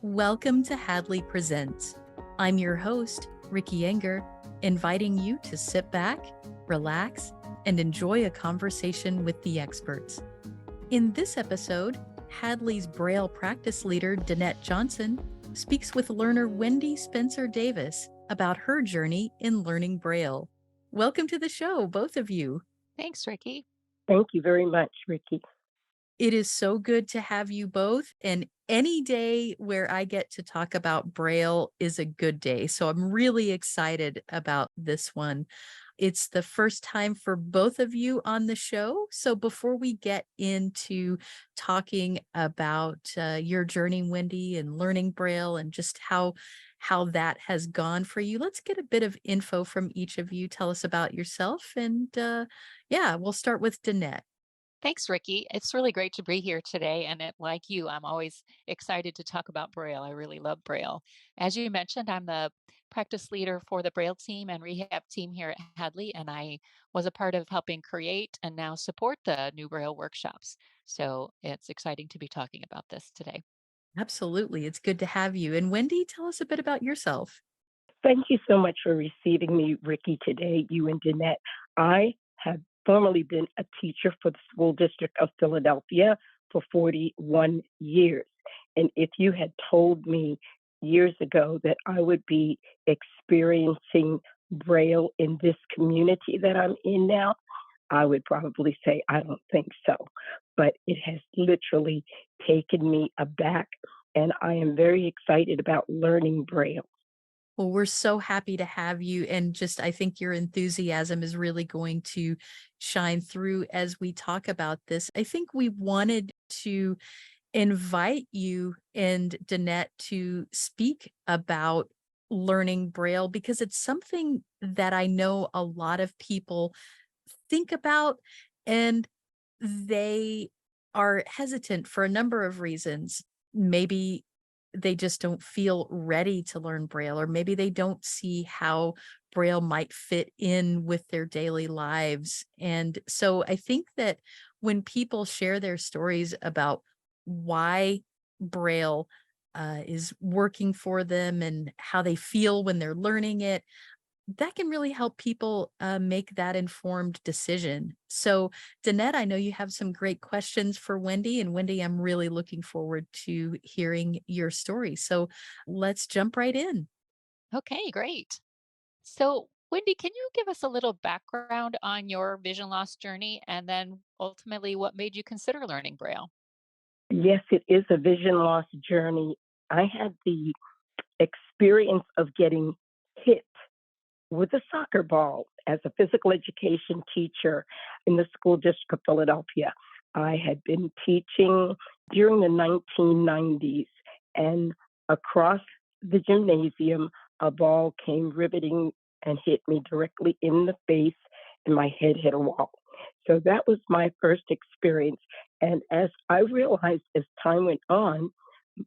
Welcome to Hadley Presents. I'm your host, Ricky Enger, inviting you to sit back, relax, and enjoy a conversation with the experts. In this episode, Hadley's Braille practice leader, Danette Johnson, speaks with learner Wendy Spencer Davis about her journey in learning Braille. Welcome to the show, both of you. Thanks, Ricky. Thank you very much, Ricky. It is so good to have you both. And any day where I get to talk about Braille is a good day. So I'm really excited about this one. It's the first time for both of you on the show. So before we get into talking about your journey, Wendy, and learning Braille and just how that has gone for you, let's get a bit of info from each of you. Tell us about yourself. And we'll start with Danette. Thanks, Ricky. It's really great to be here today. Like you, I'm always excited to talk about Braille. I really love Braille. As you mentioned, I'm the practice leader for the Braille team and rehab team here at Hadley, and I was a part of helping create and now support the new Braille workshops. So it's exciting to be talking about this today. Absolutely. It's good to have you. And Wendy, tell us a bit about yourself. Thank you so much for receiving me, Ricky, today, you and Danette. I have formerly been a teacher for the School District of Philadelphia for 41 years. And if you had told me years ago that I would be experiencing Braille in this community that I'm in now, I would probably say, I don't think so. But it has literally taken me aback, and I am very excited about learning Braille. Well, we're so happy to have you. And just, I think your enthusiasm is really going to shine through as we talk about this. I think we wanted to invite you and Danette to speak about learning Braille because it's something that I know a lot of people think about, and they are hesitant for a number of reasons. Maybe they just don't feel ready to learn Braille, or maybe they don't see how Braille might fit in with their daily lives. And so I think that when people share their stories about why Braille is working for them and how they feel when they're learning it, that can really help people make that informed decision. So, Danette, I know you have some great questions for Wendy. And Wendy, I'm really looking forward to hearing your story. So let's jump right in. Okay, great. So, Wendy, can you give us a little background on your vision loss journey and then ultimately what made you consider learning Braille? Yes, it is a vision loss journey. I had the experience of getting hit with a soccer ball as a physical education teacher in the School District of Philadelphia. I had been teaching during the 1990s, and across the gymnasium, a ball came riveting and hit me directly in the face, and my head hit a wall. So that was my first experience. And as I realized as time went on,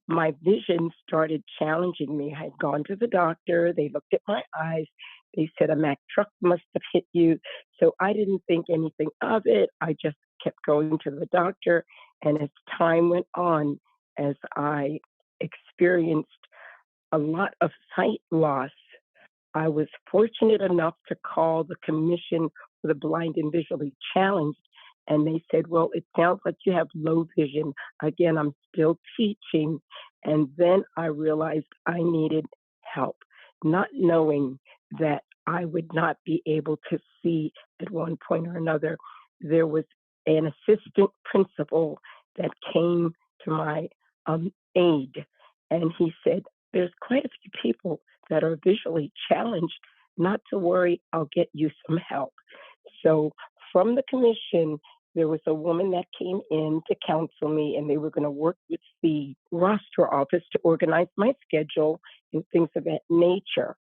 my vision started challenging me. I had gone to the doctor. They looked at my eyes. They said a Mack truck must have hit you. So I didn't think anything of it. I just kept going to the doctor. And as time went on, as I experienced a lot of sight loss, I was fortunate enough to call the Commission for the Blind and Visually Challenged. And they said, well, it sounds like you have low vision. Again, I'm still teaching. And then I realized I needed help, not knowing that I would not be able to see at one point or another. There was an assistant principal that came to my aid, and he said, there's quite a few people that are visually challenged. Not to worry, I'll get you some help. So from the commission, there was a woman that came in to counsel me, and they were going to work with the roster office to organize my schedule and things of that nature.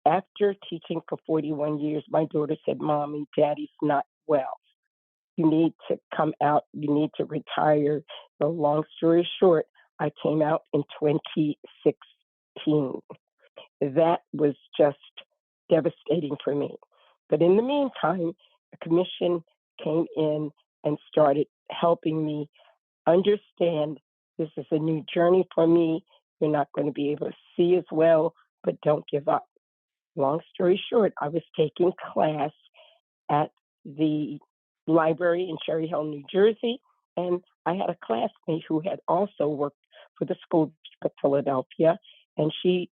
After teaching for 41 years, my daughter said, Mommy, Daddy's not well. You need to come out. You need to retire. So long story short, I came out in 2016. That was just devastating for me. But in the meantime, a commission came in and started helping me understand this is a new journey for me. You're not going to be able to see as well, but don't give up. Long story short, I was taking class at the library in Cherry Hill, New Jersey, and I had a classmate who had also worked for the school district of Philadelphia, and she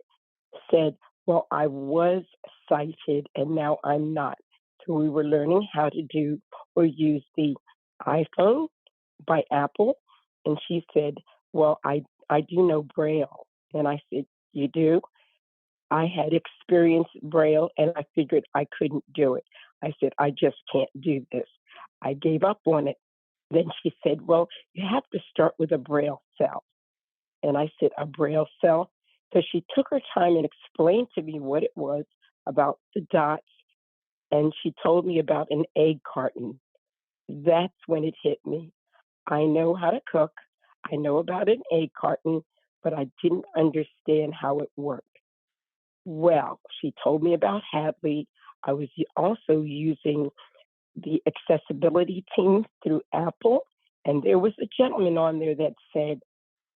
said, well, I was sighted and now I'm not. So we were learning how to do or use the iPhone by Apple. And she said, well, I do know Braille. And I said, you do? I had experienced Braille and I figured I couldn't do it. I said, I just can't do this. I gave up on it. Then she said, well, you have to start with a Braille cell. And I said, a Braille cell? So she took her time and explained to me what it was about the dots. And she told me about an egg carton. That's when it hit me. I know how to cook. I know about an egg carton, but I didn't understand how it worked. Well, she told me about Hadley. I was also using the accessibility team through Apple. And there was a gentleman on there that said,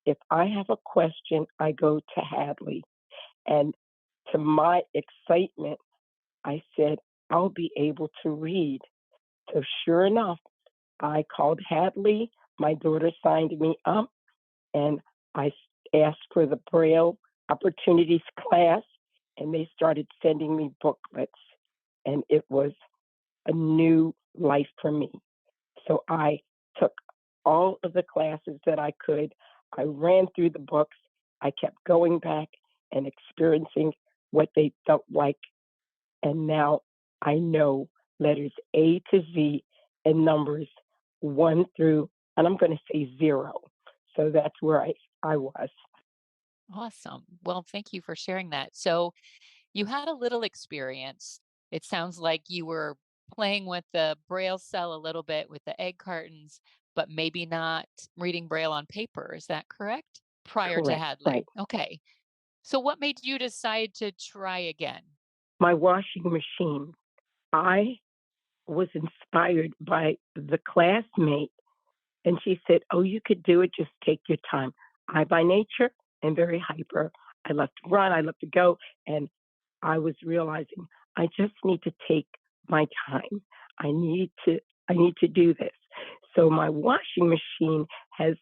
if I have a question, I go to Hadley. And to my excitement, I said, I'll be able to read. So sure enough, I called Hadley. My daughter signed me up and I asked for the Braille Opportunities class and they started sending me booklets and it was a new life for me. So I took all of the classes that I could. I ran through the books. I kept going back and experiencing what they felt like. And now I know letters A to Z and numbers one through, and I'm going to say zero. So that's where I was. Awesome. Well, thank you for sharing that. So you had a little experience. It sounds like you were playing with the Braille cell a little bit with the egg cartons, but maybe not reading Braille on paper. Is that correct? Prior to Correct. Right. Hadley. Okay. So what made you decide to try again? My washing machine. I was inspired by the classmate, and she said, oh, you could do it. Just take your time. I, by nature, am very hyper. I love to run. I love to go. And I was realizing I just need to take my time. I need to I need to do this. So my washing machine has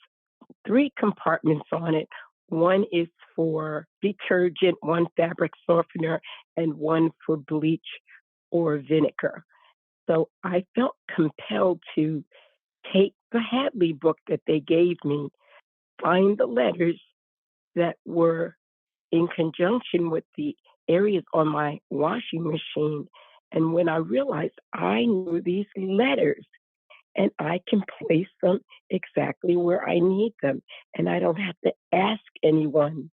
three compartments on it. One is for detergent, one fabric softener, and one for bleach or vinegar. So I felt compelled to take the Hadley book that they gave me, find the letters that were in conjunction with the areas on my washing machine. And when I realized I knew these letters and I can place them exactly where I need them, and I don't have to ask anyone.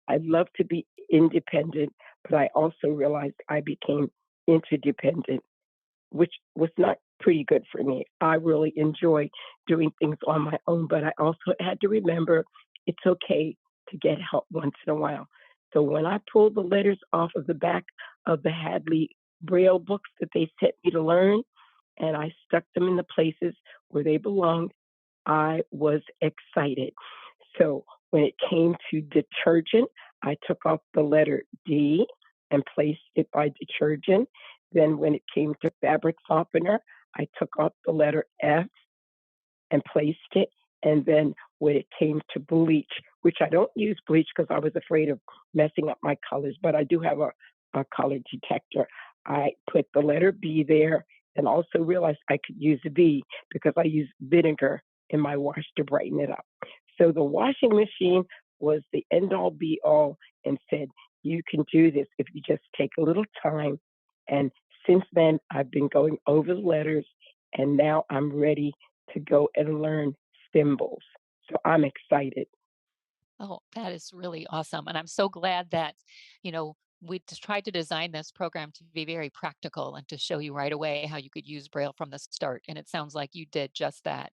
I'd love to be independent, but I also realized I became interdependent, which was not pretty good for me. I really enjoy doing things on my own, but I also had to remember it's okay to get help once in a while. So when I pulled the letters off of the back of the Hadley Braille books that they sent me to learn, and I stuck them in the places where they belonged, I was excited. So when it came to detergent, I took off the letter D and placed it by detergent. Then when it came to fabric softener, I took off the letter F and placed it. And then when it came to bleach, which I don't use bleach because I was afraid of messing up my colors, but I do have a color detector. I put the letter B there and also realized I could use a V because I use vinegar in my wash to brighten it up. So the washing machine was the end all be all and said, you can do this if you just take a little time. And since then, I've been going over the letters and now I'm ready to go and learn symbols. So I'm excited. Oh, that is really awesome. And I'm so glad that, we just tried to design this program to be very practical and to show you right away how you could use Braille from the start. And it sounds like you did just that.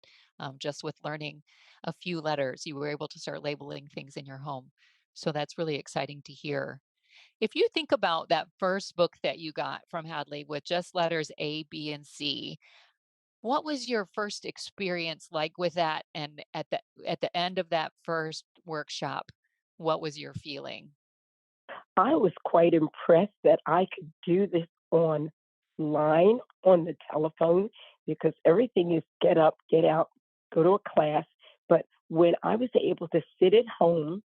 Just with learning a few letters, you were able to start labeling things in your home. So that's really exciting to hear. If you think about that first book that you got from Hadley with just letters A, B, and C, what was your first experience like with that? And at the end of that first workshop, What was your feeling? I was quite impressed that I could do this online on the telephone because everything is get up, get out, go to a class. But when I was able to sit at home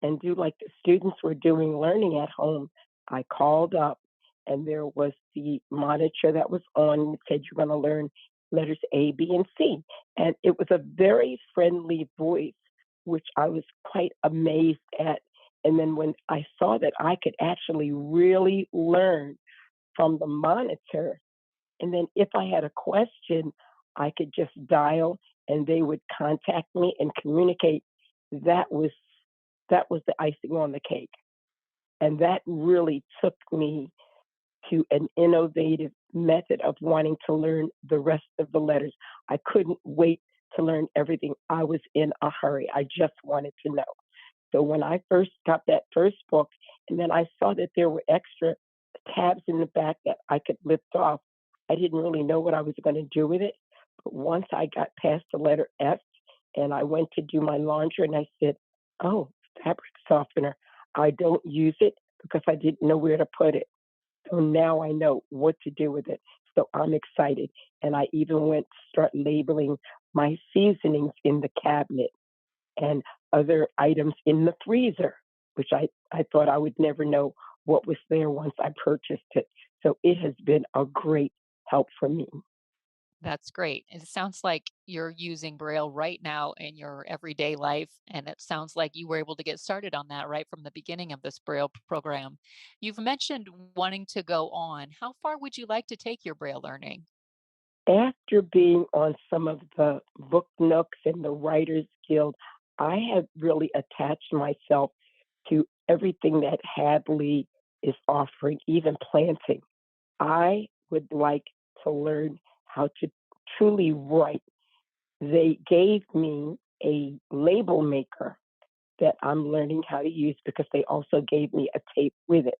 and do like the students were doing learning at home, I called up and there was the monitor that was on and it said, "You're going to learn letters A, B, and C." And it was a very friendly voice, which I was quite amazed at. And then when I saw that I could actually really learn from the monitor, and then if I had a question, I could just dial and they would contact me and communicate. That was that was the icing on the cake. And that really took me to an innovative method of wanting to learn the rest of the letters. I couldn't wait to learn everything. I was in a hurry. I just wanted to know. So when I first got that first book, and then I saw that there were extra tabs in the back that I could lift off, I didn't really know what I was going to do with it. But once I got past the letter F and I went to do my laundry and I said, "Oh, fabric softener." I don't use it because I didn't know where to put it. So now I know what to do with it. So I'm excited. And I even went to start labeling my seasonings in the cabinet and other items in the freezer, which I thought I would never know what was there once I purchased it. So it has been a great help for me. That's great. It sounds like you're using Braille right now in your everyday life, and it sounds like you were able to get started on that right from the beginning of this Braille program. You've mentioned wanting to go on. How far would you like to take your Braille learning? After being on some of the book nooks and the Writers Guild, I have really attached myself to everything that Hadley is offering, even planting. I would like to learn how to truly write. They gave me a label maker that I'm learning how to use because they also gave me a tape with it.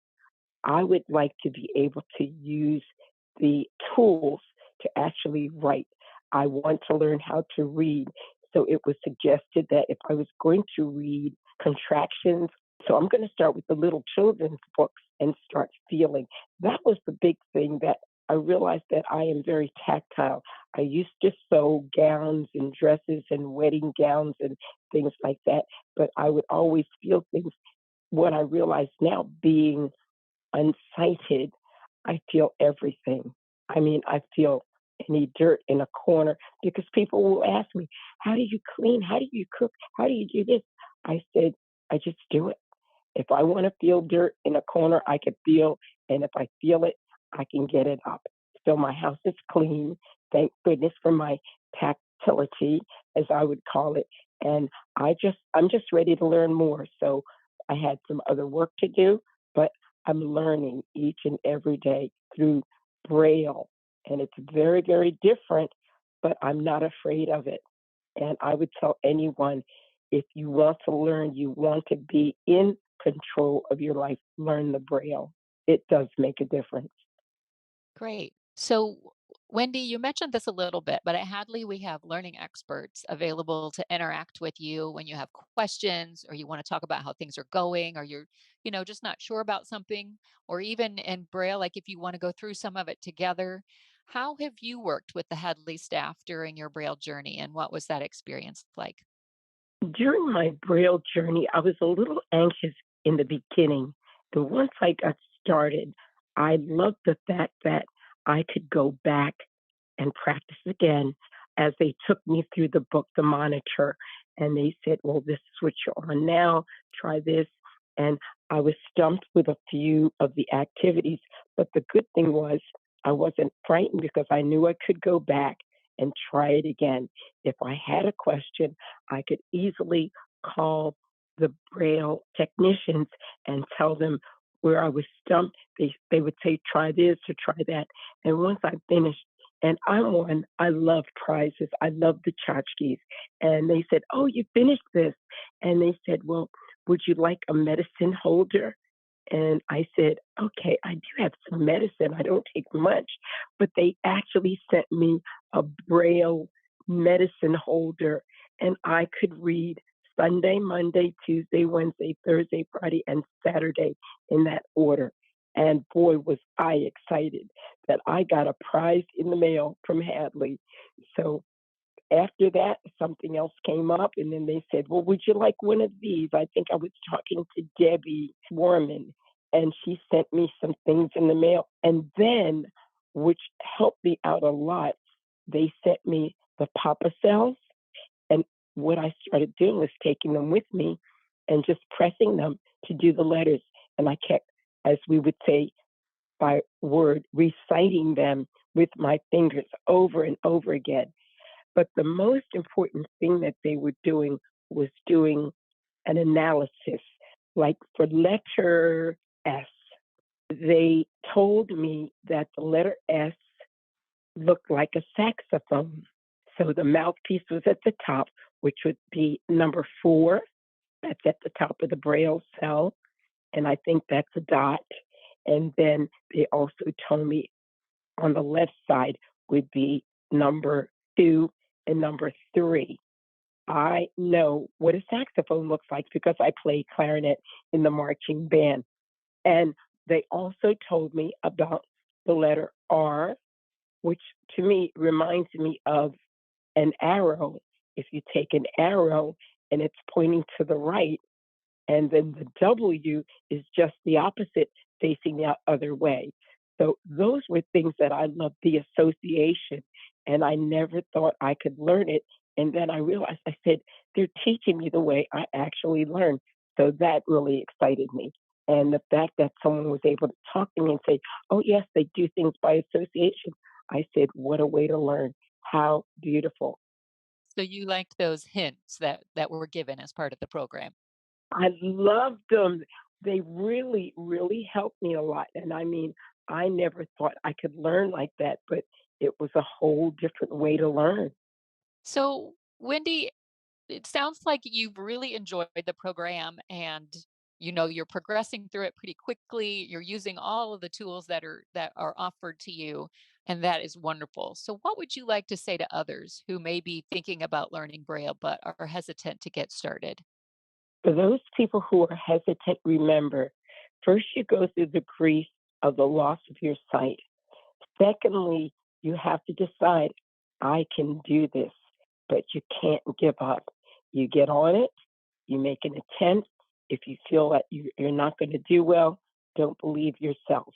I would like to be able to use the tools to actually write. I want to learn how to read. So it was suggested that if I was going to read contractions, so I'm going to start with the little children's books and start feeling. That was the big thing that I realized that I am very tactile. I used to sew gowns and dresses and wedding gowns and things like that, but I would always feel things. What I realize now, being unsighted, I feel everything. I mean, I feel any dirt in a corner because people will ask me, "How do you clean? How do you cook? How do you do this?" I said, "I just do it. If I want to feel dirt in a corner, I can feel, and if I feel it, I can get it up." So my house is clean. Thank goodness for my tactility, as I would call it. And I'm just ready to learn more. So I had some other work to do, but I'm learning each and every day through Braille. And it's very, very different, but I'm not afraid of it. And I would tell anyone, if you want to learn, you want to be in control of your life, learn the Braille. It does make a difference. Great. So, Wendy, you mentioned this a little bit, but at Hadley, we have learning experts available to interact with you when you have questions or you want to talk about how things are going or you're, just not sure about something, or even in Braille, like if you want to go through some of it together. How have you worked with the Hadley staff during your Braille journey, and what was that experience like? During my Braille journey, I was a little anxious in the beginning, but once I got started, I loved the fact that I could go back and practice again as they took me through the book, The Monitor, and they said, "Well, this is what you're on now, try this." And I was stumped with a few of the activities, but the good thing was I wasn't frightened because I knew I could go back and try it again. If I had a question, I could easily call the Braille technicians and tell them where I was stumped. They would say, "Try this or try that." And once I finished, and I love prizes. I love the tchotchkes. And they said, "Oh, you finished this." And they said, "Well, would you like a medicine holder?" And I said, "Okay, I do have some medicine. I don't take much." But they actually sent me a Braille medicine holder, and I could read Sunday, Monday, Tuesday, Wednesday, Thursday, Friday, and Saturday in that order. And boy, was I excited that I got a prize in the mail from Hadley. So after that, something else came up, and then they said, "Well, would you like one of these?" I think I was talking to Debbie Warman, and she sent me some things in the mail. And then, which helped me out a lot, they sent me the Papa cells. And what I started doing was taking them with me and just pressing them to do the letters. And I kept, as we would say by word, reciting them with my fingers over and over again. But the most important thing that they were doing was doing an analysis. Like for letter S, they told me that the letter S looked like a saxophone. So the mouthpiece was at the top, which would be number 4. That's at the top of the Braille cell. And I think that's a dot. And then they also told me on the left side would be number 2 and number 3. I know what a saxophone looks like because I play clarinet in the marching band. And they also told me about the letter R, which to me reminds me of an arrow. If you take an arrow and it's pointing to the right, and then the W is just the opposite, facing the other way. So those were things that I loved, the association, and I never thought I could learn it. And then I realized, I said, they're teaching me the way I actually learn. So that really excited me. And the fact that someone was able to talk to me and say, oh, yes, they do things by association. I said, what a way to learn. How beautiful. So you liked those hints that were given as part of the program. I loved them. They really, really helped me a lot. And I mean, I never thought I could learn like that, but it was a whole different way to learn. So, Wendy, it sounds like you've really enjoyed the program and you're progressing through it pretty quickly. You're using all of the tools that are offered to you, and that is wonderful. So what would you like to say to others who may be thinking about learning Braille but are hesitant to get started? For those people who are hesitant, remember, first you go through the grief of the loss of your sight. Secondly, you have to decide, I can do this, but you can't give up. You get on it, you make an attempt. If you feel that you're not going to do well, don't believe yourself.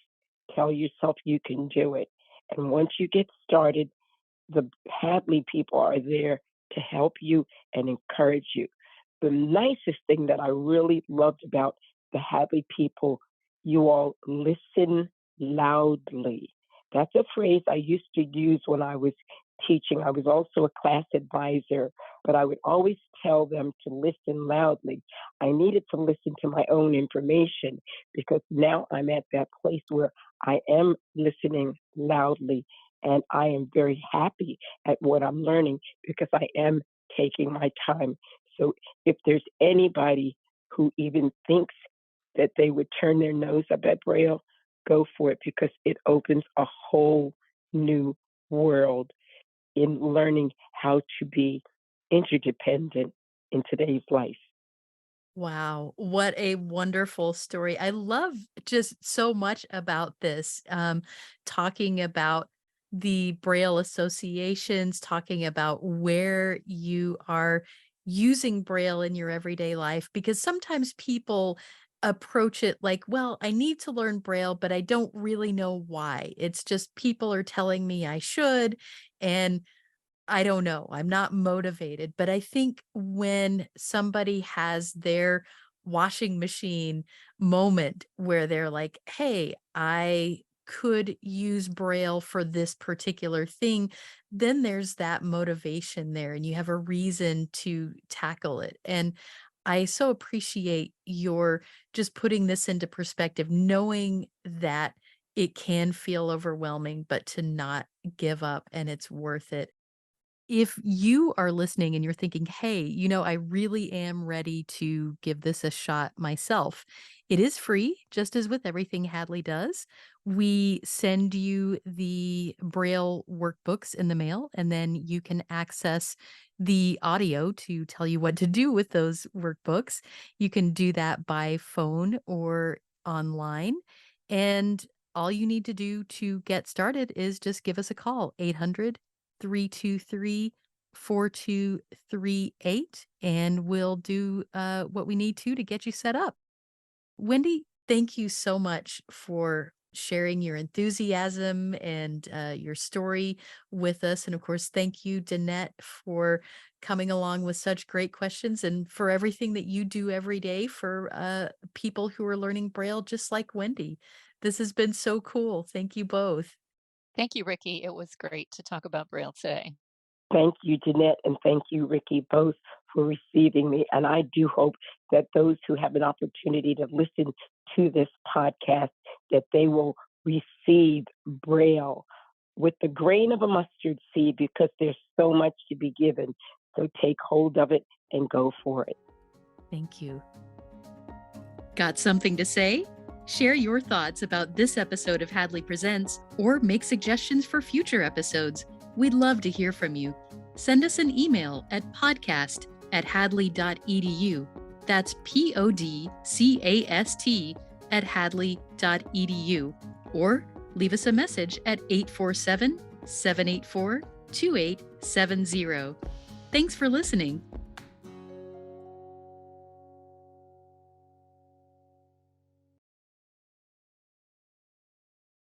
Tell yourself you can do it. And once you get started, the Hadley people are there to help you and encourage you. The nicest thing that I really loved about the Hadley people, you all listen loudly. That's a phrase I used to use when I was teaching. I was also a class advisor, but I would always tell them to listen loudly. I needed to listen to my own information because now I'm at that place where I am listening loudly and I am very happy at what I'm learning because I am taking my time. So if there's anybody who even thinks that they would turn their nose up at Braille, go for it because it opens a whole new world in learning how to be interdependent in today's life. Wow, what a wonderful story. I love just so much about this, talking about the Braille associations, talking about where you are using Braille in your everyday life, because sometimes people approach it like, well, I need to learn Braille, but I don't really know why. It's just people are telling me I should. And I don't know. I'm not motivated, but I think when somebody has their washing machine moment where they're like, "Hey, I could use Braille for this particular thing," then there's that motivation there and you have a reason to tackle it. And I so appreciate your just putting this into perspective, knowing that it can feel overwhelming, but to not give up and it's worth it. If you are listening and you're thinking, hey, I really am ready to give this a shot myself, it is free, just as with everything Hadley does. We send you the Braille workbooks in the mail, and then you can access the audio to tell you what to do with those workbooks. You can do that by phone or online. And all you need to do to get started is just give us a call, 800-323-4238, and we'll do what we need to get you set up. Wendy, thank you so much for sharing your enthusiasm and your story with us. And of course, thank you, Danette, for coming along with such great questions and for everything that you do every day for people who are learning Braille just like Wendy. This has been so cool. Thank you both. Thank you, Ricky. It was great to talk about Braille today. Thank you, Jeanette, and thank you, Ricky, both for receiving me. And I do hope that those who have an opportunity to listen to this podcast, that they will receive Braille with the grain of a mustard seed, because there's so much to be given. So take hold of it and go for it. Thank you. Got something to say? Share your thoughts about this episode of Hadley Presents, or make suggestions for future episodes. We'd love to hear from you. Send us an email at podcast@hadley.edu. That's podcast@hadley.edu. Or leave us a message at 847-784-2870. Thanks for listening.